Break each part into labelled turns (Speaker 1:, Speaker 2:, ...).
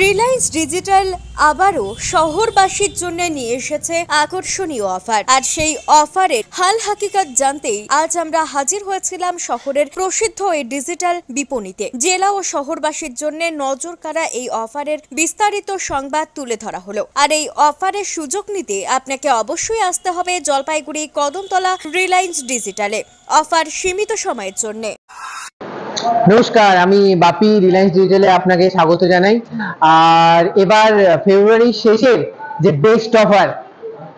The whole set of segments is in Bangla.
Speaker 1: রিলায়েন্স ডিজিটাল আবারও শহরবাসীর জন্য নিয়ে এসেছে আকর্ষণীয় অফার। আর সেই অফারের হাল হাকিকত জানতেই আজ আমরা হাজির হয়েছিলাম শহরের প্রসিদ্ধ এই ডিজিটাল বিপণিতে। জেলা ও শহরবাসীর জন্য নজর কাড়া এই অফারের বিস্তারিত সংবাদ তুলে ধরা হলো। আর এই অফারের সুযোগ নিতে আপনাকে অবশ্যই আসতে হবে জলপাইগুড়ি কদমতলা রিলায়েন্স ডিজিটালে। অফার সীমিত সময়ের জন্য।
Speaker 2: নমস্কার, আমি বাপি, রিলায়েন্স ডিজিটালে আপনাকে স্বাগত জানাই। আর এবার ফেব্রুয়ারির শেষের যে বেস্ট অফার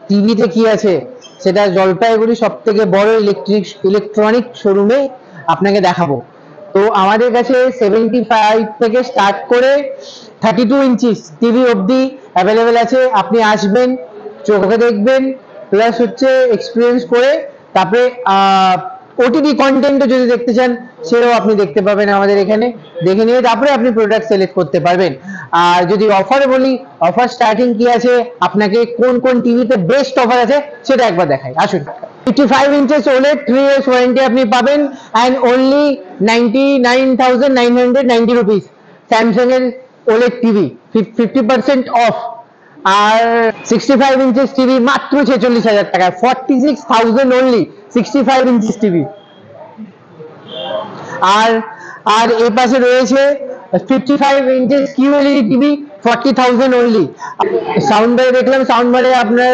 Speaker 2: টিভিতে কি আছে সেটা জলপাইগুড়ি সব থেকে বড় ইলেকট্রনিক শোরুমে আপনাকে দেখাবো। তো আমাদের কাছে 75 থেকে স্টার্ট করে 32 ইঞ্চিস টিভি অবধি অ্যাভেলেবেল আছে। আপনি আসবেন, চোখে দেখবেন, প্লাস হচ্ছে এক্সপিরিয়েন্স করে তারপরে ওটিটি কন্টেন্টও যদি দেখতে চান সেটাও আপনি দেখতে পাবেন আমাদের এখানে। দেখে নিয়ে তারপরে আপনি প্রোডাক্ট সিলেক্ট করতে পারবেন। আর যদি অফারে বলি, অফার স্টার্টিং কি আছে, আপনাকে কোন কোন টিভিতে বেস্ট অফার আছে সেটা একবার দেখাই, আসুন। 55 ইঞ্চেস OLED 3 years ওয়ারেন্টি আপনি পাবেন অ্যান্ড অনলি 99,990 রুপিস। স্যামসাং এর OLED টিভি 50% অফ। আর 65 ইঞ্চেস টিভি মাত্র 46,000 টাকা, 46,000 অনলি 65 ইঞ্চেস টিভি। আর এর পাশে রয়েছে 55 inches QLED TV 40,000 only. Sound বারে দেখলাম, সাউন্ড বারে আপনার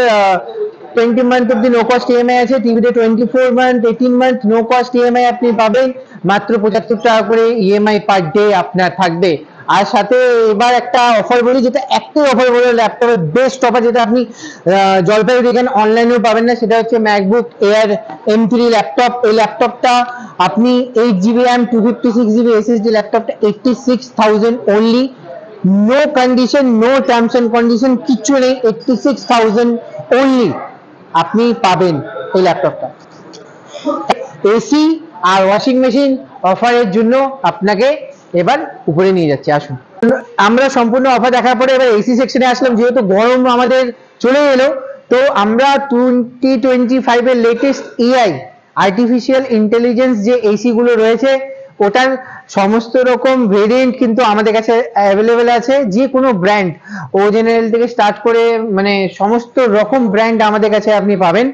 Speaker 2: 20 মান্থ অব্দি নো কস্ট EMI আছে। টিভিতে 24 month 18 month no cost EMI আপনি পাবেন। মাত্র 75 টাকা করে EMI পার ডে আপনার থাকবে। আর সাথে এবার একটা অফার বলি, যেটা একটাই অফার বলে ল্যাপটপের বেস্ট অফার, যেটা আপনি জলপাইগুড়ি এখানে অনলাইনেও পাবেন না, সেটা হচ্ছে ম্যাকবুক এয়ার M3 ল্যাপটপ। এই ল্যাপটপটা আপনি 8GB RAM 256GB SSD ল্যাপটপটা 86,000 অনলি। No condition, no terms and condition, কিছু নেই, 86,000 অনলি আপনি পাবেন এই ল্যাপটপটা। এসি আর ওয়াশিং মেশিন অফারের জন্য আপনাকে এবার উপরে নিয়ে যাচ্ছে, আসুন। আমরা সম্পূর্ণ অফার দেখার পরে এবার এসি সেকশনে আসলাম। যেহেতু গরম আমাদের চলে এলো, তো আমরা 2025 এর লেটেস্ট AI আর্টিফিশিয়াল ইন্টেলিজেন্স যে এসি গুলো রয়েছে ওটার সমস্ত রকম ভেরিয়েন্ট কিন্তু আমাদের কাছে অ্যাভেলেবেল আছে। যে কোনো ব্র্যান্ড, ও জেনারেল থেকে স্টার্ট করে মানে সমস্ত রকম ব্র্যান্ড আমাদের কাছে আপনি পাবেন।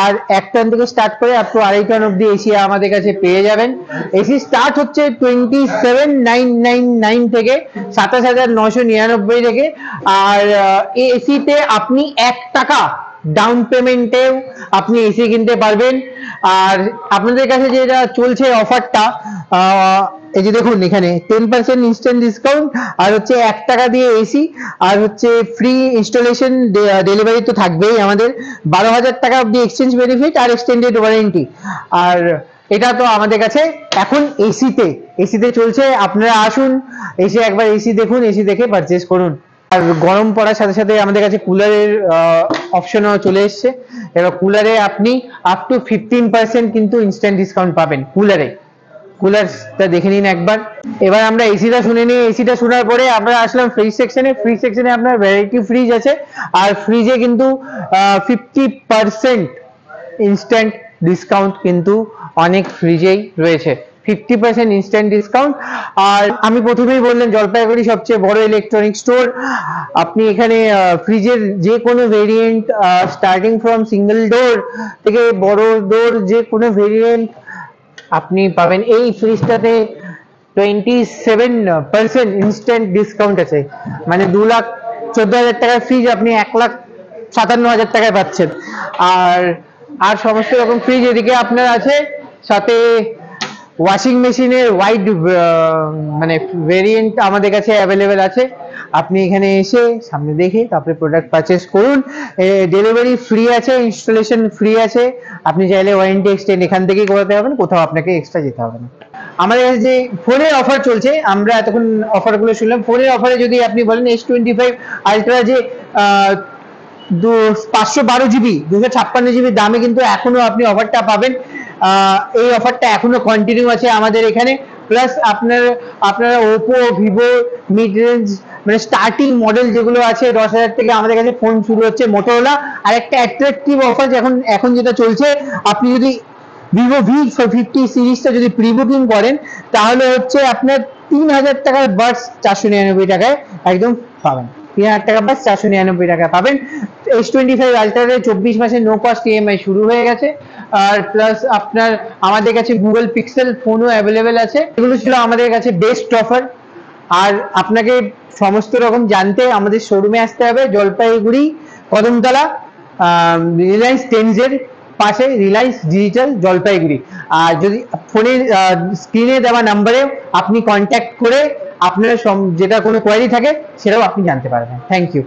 Speaker 2: আর 1 টন থেকে স্টার্ট করে আপ টু 2.5 টন অব্দি এসি আমাদের কাছে পেয়ে যাবেন। এসি স্টার্ট হচ্ছে 27,999 থেকে, 27,999 থেকে। আর এই এসিতে আপনি 1 টাকা ডাউন পেমেন্টেও আপনি এসি কিনতে পারবেন। আর আপনাদের কাছে যেটা চলছে অফারটা, এই যে দেখুন এখানে 10% ইনস্ট্যান্ট ডিসকাউন্ট, আর হচ্ছে 1 টাকা দিয়ে এসি, আর হচ্ছে ফ্রি ইনস্টলেশন ডেলিভারি তো থাকবেই আমাদের। 12,000 টাকা অব্দি এক্সচেঞ্জ বেনিফিট আর এক্সটেন্ডেড ওয়ারেন্টি। আর এটা তো আমাদের কাছে এখন এসিতে চলছে। আপনারা আসুন, এসে একবার এসি দেখুন, এসি দেখে পারচেস করুন। আর গরম পড়ার সাথে সাথে আমাদের কাছে কুলারের অপশনও চলে এসছে। এবার কুলারে আপনি আপ টু 15% কিন্তু ইনস্ট্যান্ট ডিসকাউন্ট পাবেন কুলারটা দেখে নিন একবার। এবার আমরা এসিটা শুনে নিই। এসিটা শোনার পরে আমরা আসলাম ফ্রিজ সেকশনে। ফ্রিজ সেকশনে আপনার ভ্যারাইটি ফ্রিজ আছে। আর ফ্রিজে কিন্তু 50% ইনস্ট্যান্ট ডিসকাউন্ট কিন্তু অনেক ফ্রিজেই রয়েছে, 50% ইনস্ট্যান্ট ডিসকাউন্ট। আর আমি প্রথমেই বললাম জলপাইগুড়ি সবচেয়ে বড় ইলেকট্রনিক স্টোর। আপনি এখানে ফ্রিজের যে কোনো variant, starting from single door থেকে বড় ডোর, যে কোনো ভেরিয়েন্ট আপনি পাবেন। এই ফ্রিজটাতে 27% ইনস্ট্যান্ট ডিসকাউন্ট আছে, মানে 2,14,000 টাকার ফ্রিজ আপনি 1,57,000 টাকায় পাচ্ছেন। আর সমস্ত রকম ফ্রিজ এদিকে আপনার আছে। সাথে ওয়াশিং মেশিনের ওয়াইড মানে ভেরিয়েন্ট আমাদের কাছে অ্যাভেলেবেল আছে। আপনি এখানে এসে সামনে দেখে তারপরে প্রোডাক্ট পারচেস করুন। ডেলিভারি ফ্রি আছে, ইনস্টলেশন ফ্রি আছে। আপনি চাইলে ওয়ারেন্টি এক্সটেন্ড এখান থেকেই করাতে পারবেন, কোথাও আপনাকে এক্সট্রা যেতে হবে না। আমাদের কাছে যে ফোনের অফার চলছে, আমরা এতক্ষণ অফারগুলো শুনলাম। ফোনের অফারে যদি আপনি বলেন S25 আলট্রা, যে 512GB 256GB দামে কিন্তু এখনো আপনি অফারটা পাবেন। এই অফারটা এখনো কন্টিনিউ আছে আমাদের এখানে। প্লাস আপনারা ওপো, ভিভো মিড রেঞ্জ মানে স্টার্টিং মডেল যেগুলো আছে 10,000 থেকে আমাদের কাছে ফোন শুরু হচ্ছে। মোটোরোলা আর একটা অ্যাট্রাকটিভ অফার এখন যেটা চলছে, আপনি যদি ভিভো V50 সিরিজটা যদি প্রি বুকিং করেন তাহলে হচ্ছে আপনার 3000 টাকার বাডস 499 টাকায় একদম পাবেন। 3000 টাকা বাডস 499 টাকায় পাবেন। S25 আলট্রার 24 মাসের নো কস্ট ইএমআই শুরু হয়ে গেছে। আর প্লাস আপনার আমাদের কাছে গুগল পিক্সেল ফোনও অ্যাভেলেবেল আছে। এগুলো ছিল আমাদের কাছে বেস্ট অফার। আর আপনাকে সমস্ত রকম জানতে আমাদের শোরুমে আসতে হবে, জলপাইগুড়ি কদমতলা, রিলায়েন্স টেনজের পাশে, রিলায়েন্স ডিজিটাল জলপাইগুড়ি। আর যদি ফোনের স্ক্রিনে দেওয়া নাম্বারে আপনি কন্ট্যাক্ট করে আপনার যেটা কোনো কোয়ারি থাকে সেটাও আপনি জানতে পারবেন। Thank you.